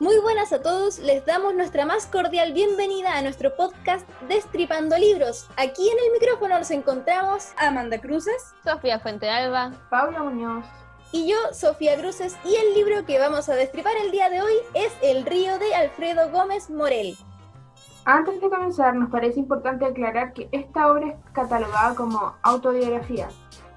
Muy buenas a todos, les damos nuestra más cordial bienvenida a nuestro podcast Destripando Libros. Aquí en el micrófono nos encontramos Amanda Cruces, Sofía Fuentealba, Paula Muñoz y yo, Sofía Cruces, y el libro que vamos a destripar el día de hoy es El río de Alfredo Gómez Morel. Antes de comenzar, nos parece importante aclarar que esta obra es catalogada como autobiografía,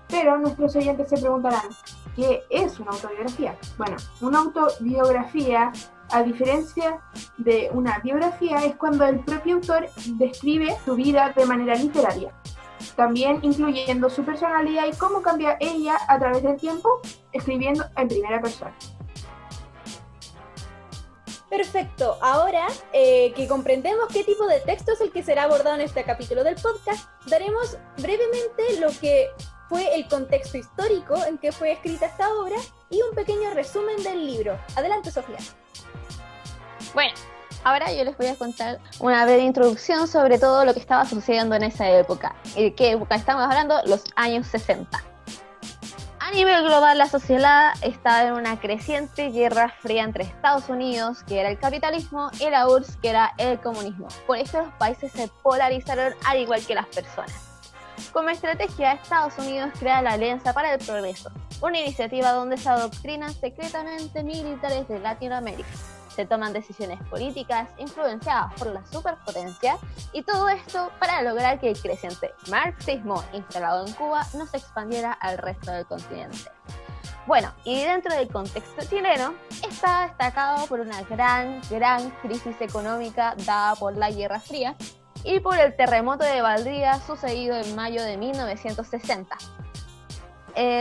pero nuestros oyentes se preguntarán, ¿qué es una autobiografía? Bueno, una autobiografía, a diferencia de una biografía, es cuando el propio autor describe su vida de manera literaria, también incluyendo su personalidad y cómo cambia ella a través del tiempo, escribiendo en primera persona. Perfecto, ahora que comprendemos qué tipo de texto es el que será abordado en este capítulo del podcast, daremos brevemente lo que fue el contexto histórico en que fue escrita esta obra y un pequeño resumen del libro. Adelante, Sofía. Bueno, ahora yo les voy a contar una breve introducción sobre todo lo que estaba sucediendo en esa época. ¿Y de qué época estamos hablando? Los años 60. A nivel global, la sociedad estaba en una creciente guerra fría entre Estados Unidos, que era el capitalismo, y la URSS, que era el comunismo. Por eso los países se polarizaron al igual que las personas. Como estrategia, Estados Unidos crea la Alianza para el Progreso, una iniciativa donde se adoctrinan secretamente militares de Latinoamérica. Se toman decisiones políticas influenciadas por la superpotencia y todo esto para lograr que el creciente marxismo instalado en Cuba no se expandiera al resto del continente. Bueno, y dentro del contexto chileno, está destacado por una gran crisis económica dada por la Guerra Fría y por el terremoto de Valdivia sucedido en mayo de 1960.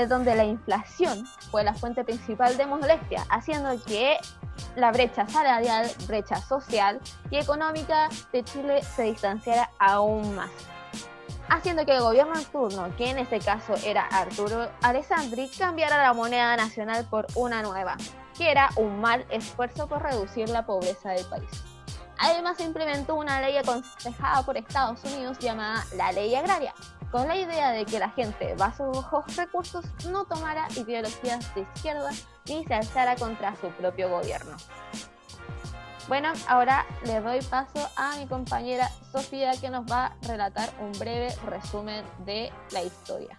Donde la inflación fue la fuente principal de molestia, haciendo que la brecha salarial, brecha social y económica de Chile se distanciara aún más, haciendo que el gobierno en turno, que en ese caso era Arturo Alessandri, cambiara la moneda nacional por una nueva, que era un mal esfuerzo por reducir la pobreza del país. Además se implementó una ley aconsejada por Estados Unidos llamada la Ley Agraria, con la idea de que la gente bajos recursos no tomara ideologías de izquierda ni se alzara contra su propio gobierno. Bueno, ahora le doy paso a mi compañera Sofía, que nos va a relatar un breve resumen de la historia.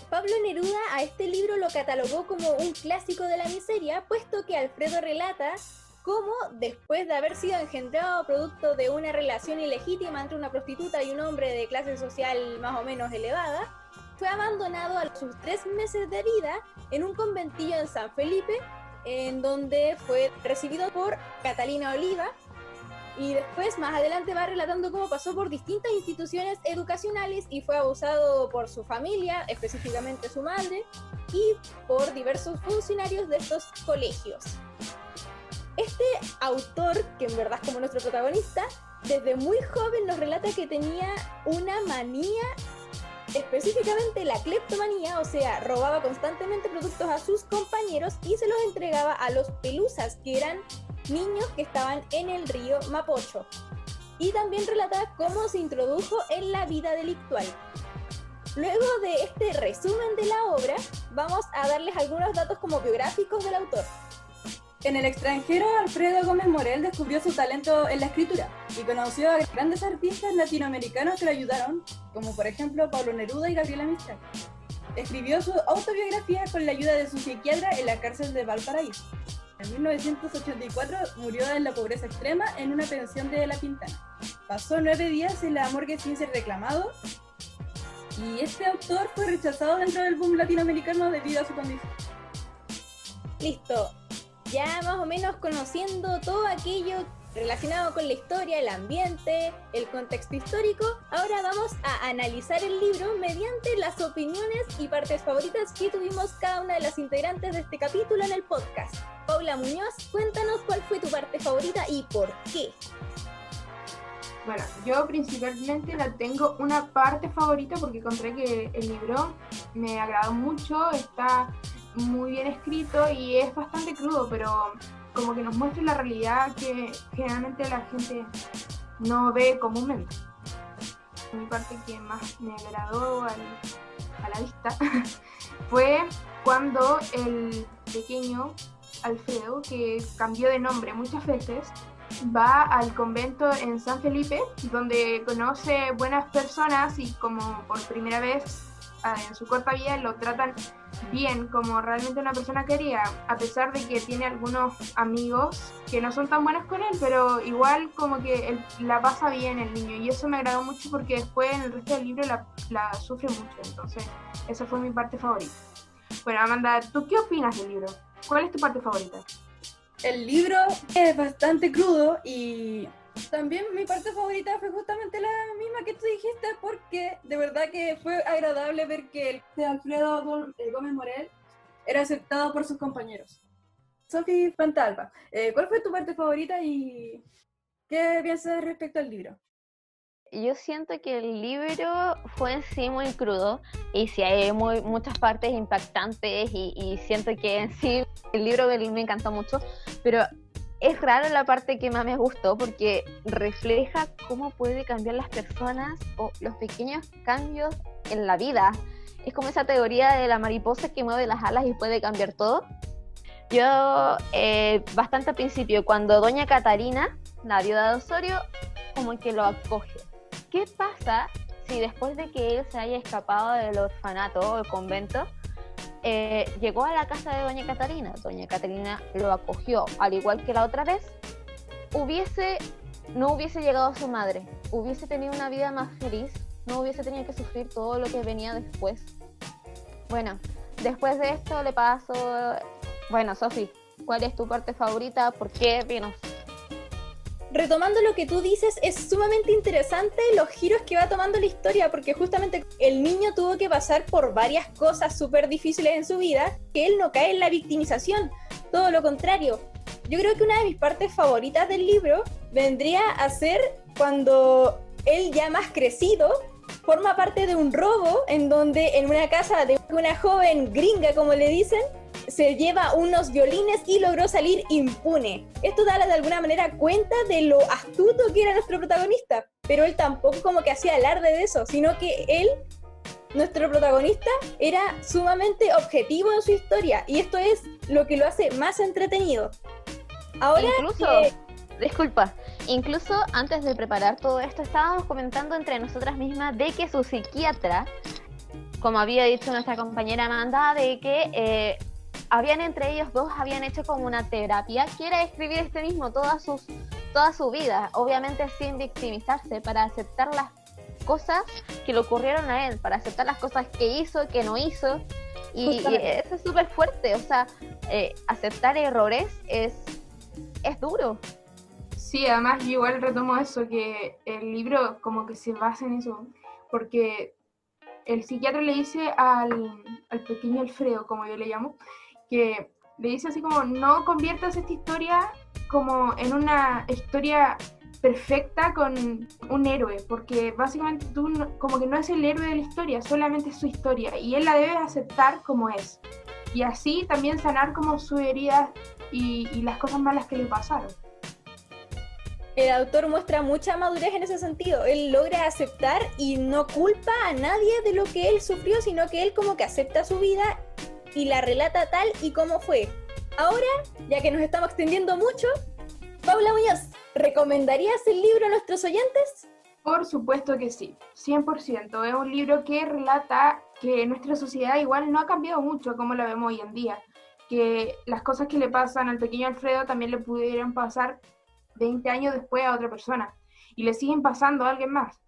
Pablo Neruda a este libro lo catalogó como un clásico de la miseria, puesto que Alfredo relata cómo, después de haber sido engendrado producto de una relación ilegítima entre una prostituta y un hombre de clase social más o menos elevada, fue abandonado a sus 3 meses de vida en un conventillo en San Felipe, en donde fue recibido por Catalina Oliva, y después, más adelante, va relatando cómo pasó por distintas instituciones educacionales y fue abusado por su familia, específicamente su madre, y por diversos funcionarios de estos colegios. Este autor, que en verdad es como nuestro protagonista, desde muy joven nos relata que tenía una manía, específicamente la cleptomanía, o sea, robaba constantemente productos a sus compañeros y se los entregaba a los pelusas, que eran niños que estaban en el río Mapocho. Y también relata cómo se introdujo en la vida delictual. Luego de este resumen de la obra, vamos a darles algunos datos como biográficos del autor. En el extranjero, Alfredo Gómez Morel descubrió su talento en la escritura y conoció a grandes artistas latinoamericanos que lo ayudaron, como por ejemplo Pablo Neruda y Gabriela Mistral. Escribió su autobiografía con la ayuda de su psiquiatra en la cárcel de Valparaíso. En 1984 murió en la pobreza extrema en una pensión de La Pintana. Pasó 9 días en la morgue sin ser reclamado y este autor fue rechazado dentro del boom latinoamericano debido a su condición. Listo. Ya más o menos conociendo todo aquello relacionado con la historia, el ambiente, el contexto histórico, ahora vamos a analizar el libro mediante las opiniones y partes favoritas que tuvimos cada una de las integrantes de este capítulo en el podcast. Paula Muñoz, cuéntanos cuál fue tu parte favorita y por qué. Bueno, yo principalmente la tengo una parte favorita porque encontré que el libro me agradó mucho, está muy bien escrito y es bastante crudo, pero como que nos muestra la realidad que generalmente la gente no ve comúnmente. Mi parte que más me agradó a la vista fue cuando el pequeño Alfredo, que cambió de nombre muchas veces, va al convento en San Felipe, donde conoce buenas personas y como por primera vez en su corta vida lo tratan bien, como realmente una persona querida, a pesar de que tiene algunos amigos que no son tan buenos con él, pero igual como que él la pasa bien el niño, y eso me agradó mucho porque después en el resto del libro la sufre mucho, entonces esa fue mi parte favorita. Bueno, Amanda, ¿tú qué opinas del libro? ¿Cuál es tu parte favorita? El libro es bastante crudo y también mi parte favorita fue justamente la misma que tú dijiste, porque de verdad que fue agradable ver que el de Alfredo Gómez Morel era aceptado por sus compañeros. Sofi Fantalba, ¿cuál fue tu parte favorita y qué piensas respecto al libro? Yo siento que el libro fue en sí muy crudo y sí hay muchas partes impactantes y siento que en sí el libro me encantó mucho, pero es raro la parte que más me gustó porque refleja cómo puede cambiar las personas o los pequeños cambios en la vida. Es como esa teoría de la mariposa que mueve las alas y puede cambiar todo. Yo, bastante al principio, cuando doña Catarina, la viuda de Osorio, como que lo acoge. ¿Qué pasa si después de que él se haya escapado del orfanato o el convento, llegó a la casa de doña Catarina? Doña Catarina lo acogió, al igual que la otra vez, no hubiese llegado a su madre, hubiese tenido una vida más feliz, no hubiese tenido que sufrir todo lo que venía después. Bueno, después de esto le paso... Bueno, Sofi, ¿cuál es tu parte favorita? ¿Por qué? Dinos. Retomando lo que tú dices, es sumamente interesante los giros que va tomando la historia, porque justamente el niño tuvo que pasar por varias cosas súper difíciles en su vida, que él no cae en la victimización, todo lo contrario. Yo creo que una de mis partes favoritas del libro vendría a ser cuando él, ya más crecido, forma parte de un robo en donde en una casa de una joven gringa, como le dicen, se lleva unos violines y logró salir impune. Esto da de alguna manera cuenta de lo astuto que era nuestro protagonista, pero él tampoco como que hacía alarde de eso, sino que él, nuestro protagonista, era sumamente objetivo en su historia, y esto es lo que lo hace más entretenido. Ahora Incluso antes de preparar todo esto, estábamos comentando entre nosotras mismas de que su psiquiatra, como había dicho nuestra compañera Amanda, de que entre ellos dos habían hecho como una terapia, que era escribir toda su vida, obviamente sin victimizarse, para aceptar las cosas que le ocurrieron a él, para aceptar las cosas que hizo, que no hizo, y eso es súper fuerte, o sea, aceptar errores es duro. Sí, además yo igual retomo eso, que el libro como que se basa en eso, porque el psiquiatra le dice al pequeño Alfredo, como yo le llamo, que le dice así como, no conviertas esta historia como en una historia perfecta con un héroe, porque básicamente tú como que no es el héroe de la historia, solamente es su historia, y él la debe aceptar como es, y así también sanar como su herida y las cosas malas que le pasaron. El autor muestra mucha madurez en ese sentido. Él logra aceptar y no culpa a nadie de lo que él sufrió, sino que él como que acepta su vida y la relata tal y como fue. Ahora, ya que nos estamos extendiendo mucho, Paula Muñoz, ¿recomendarías el libro a nuestros oyentes? Por supuesto que sí, 100%. Es un libro que relata que nuestra sociedad igual no ha cambiado mucho como la vemos hoy en día, que las cosas que le pasan al pequeño Alfredo también le pudieran pasar 20 años después a otra persona, y le siguen pasando a alguien más.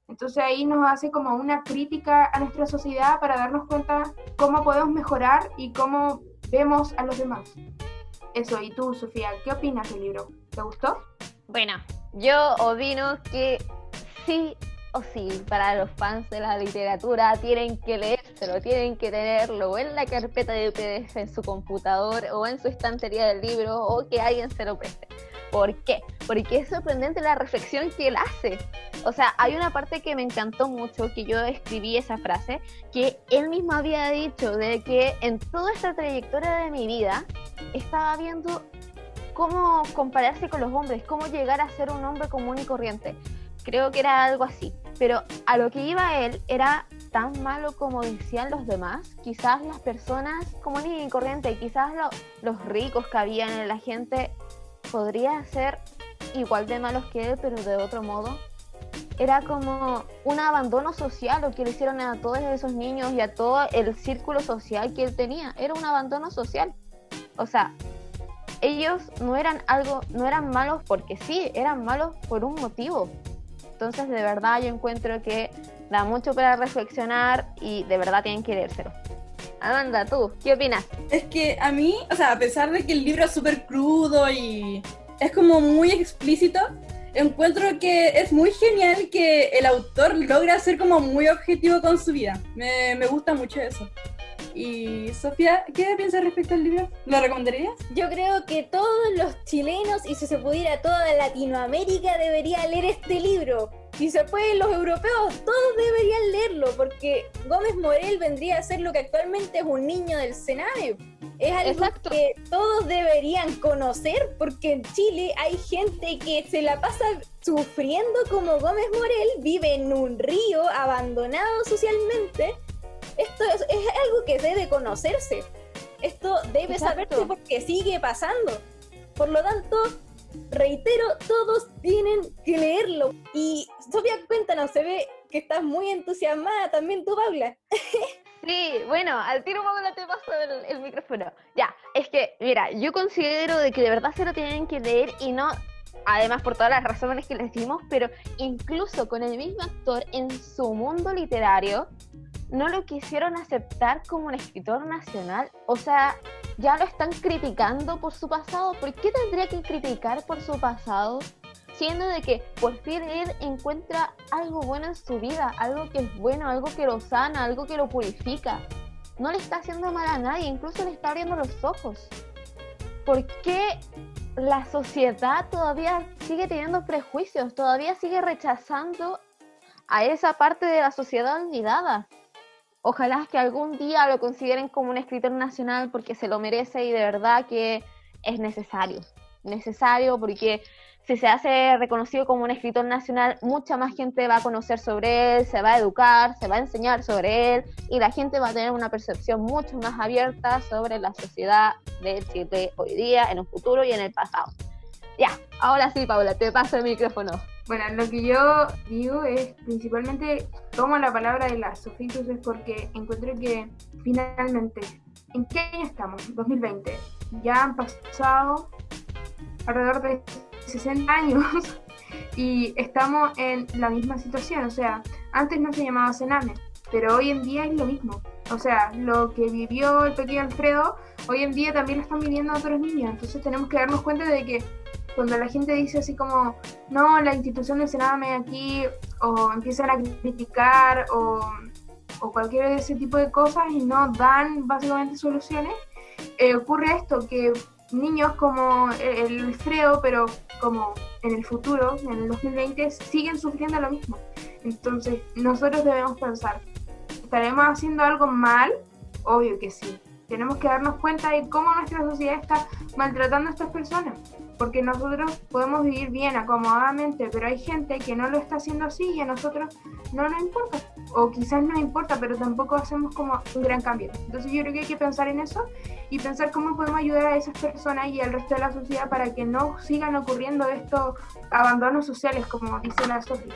Entonces ahí nos hace como una crítica a nuestra sociedad para darnos cuenta cómo podemos mejorar y cómo vemos a los demás. Eso, y tú, Sofía, ¿qué opinas del libro? ¿Te gustó? Bueno, yo opino que sí o sí, para los fans de la literatura tienen que leérselo, tienen que tenerlo en la carpeta de PDF en su computador o en su estantería del libro, o que alguien se lo preste. ¿Por qué? Porque es sorprendente la reflexión que él hace. O sea, hay una parte que me encantó mucho, que yo escribí esa frase, que él mismo había dicho, de que en toda esta trayectoria de mi vida estaba viendo cómo compararse con los hombres, cómo llegar a ser un hombre común y corriente. Creo que era algo así. Pero a lo que iba él era tan malo como decían los demás. Quizás las personas comunes y corrientes, quizás los ricos que habían en la gente, podría ser igual de malos que él, pero de otro modo. Era como un abandono social lo que le hicieron a todos esos niños y a todo el círculo social que él tenía. Era un abandono social. O sea, ellos no eran malos porque sí, eran malos por un motivo. Entonces, de verdad, yo encuentro que da mucho para reflexionar y de verdad tienen que leérselo. Amanda, ¿tú qué opinas? Es que a mí, o sea, a pesar de que el libro es súper crudo y es como muy explícito, encuentro que es muy genial que el autor logra ser como muy objetivo con su vida. Me gusta mucho eso. Y Sofía, ¿qué piensas respecto al libro? ¿Lo recomendarías? Yo creo que todos los chilenos, y si se pudiera toda Latinoamérica, debería leer este libro. Si se puede, los europeos, todos deberían leerlo, porque Gómez Morel vendría a ser lo que actualmente es un niño del Sename. Es algo Exacto. que todos deberían conocer, porque en Chile hay gente que se la pasa sufriendo como Gómez Morel, vive en un río abandonado socialmente. Esto es algo que debe conocerse. Esto debe Exacto. saberse porque sigue pasando. Por lo tanto, reitero, todos tienen que leerlo. Y Sofía, cuéntanos, se ve que estás muy entusiasmada también tú, Paula. Sí, bueno, al tiro Paula te paso el micrófono. Ya, es que, mira, yo considero de que de verdad se lo tienen que leer y no, además por todas las razones que les dimos, pero incluso con el mismo actor en su mundo literario, no lo quisieron aceptar como un escritor nacional. O sea, ya lo están criticando por su pasado. ¿Por qué tendría que criticar por su pasado? Siendo de que por fin él encuentra algo bueno en su vida, algo que es bueno, algo que lo sana, algo que lo purifica. No le está haciendo mal a nadie, incluso le está abriendo los ojos. ¿Por qué la sociedad todavía sigue teniendo prejuicios? Todavía sigue rechazando a esa parte de la sociedad olvidada. Ojalá que algún día lo consideren como un escritor nacional porque se lo merece y de verdad que es necesario. Necesario porque si se hace reconocido como un escritor nacional, mucha más gente va a conocer sobre él, se va a educar, se va a enseñar sobre él y la gente va a tener una percepción mucho más abierta sobre la sociedad de Chile hoy día, en el futuro y en el pasado. Ya, ahora sí, Paula, te paso el micrófono. Bueno, lo que yo digo es principalmente tomo la palabra de las Sofitos es porque encuentro que finalmente, ¿en qué año estamos? 2020. Ya han pasado alrededor de 60 años y estamos en la misma situación. O sea, antes no se llamaba Sename, pero hoy en día es lo mismo. O sea, lo que vivió el pequeño Alfredo, hoy en día también lo están viviendo otros niños. Entonces tenemos que darnos cuenta de que cuando la gente dice así como, no, la institución del Sename aquí, o empiezan a criticar, o cualquier de ese tipo de cosas y no dan básicamente soluciones, ocurre esto, que niños como el Alfredo, pero como en el futuro, en el 2020, siguen sufriendo lo mismo. Entonces, nosotros debemos pensar, ¿estaremos haciendo algo mal? Obvio que sí. Tenemos que darnos cuenta de cómo nuestra sociedad está maltratando a estas personas. Porque nosotros podemos vivir bien, acomodadamente, pero hay gente que no lo está haciendo así y a nosotros no nos importa. O quizás nos importa, pero tampoco hacemos como un gran cambio. Entonces yo creo que hay que pensar en eso y pensar cómo podemos ayudar a esas personas y al resto de la sociedad para que no sigan ocurriendo estos abandonos sociales, como dice la Sofía.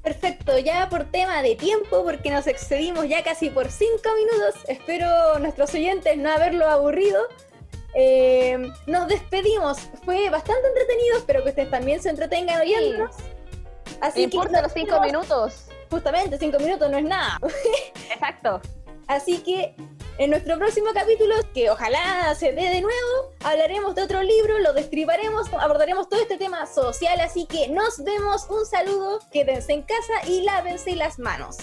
Perfecto, ya por tema de tiempo, porque nos excedimos ya casi por 5 minutos, espero nuestros oyentes no haberlo aburrido. Nos despedimos, fue bastante entretenido, espero que ustedes también se entretengan oyéndonos. Así que importa los 5 minutos. Justamente, 5 minutos no es nada. Exacto. Así que en nuestro próximo capítulo, que ojalá se dé de nuevo, hablaremos de otro libro, lo destriparemos, abordaremos todo este tema social, así que nos vemos, un saludo, quédense en casa y lávense las manos.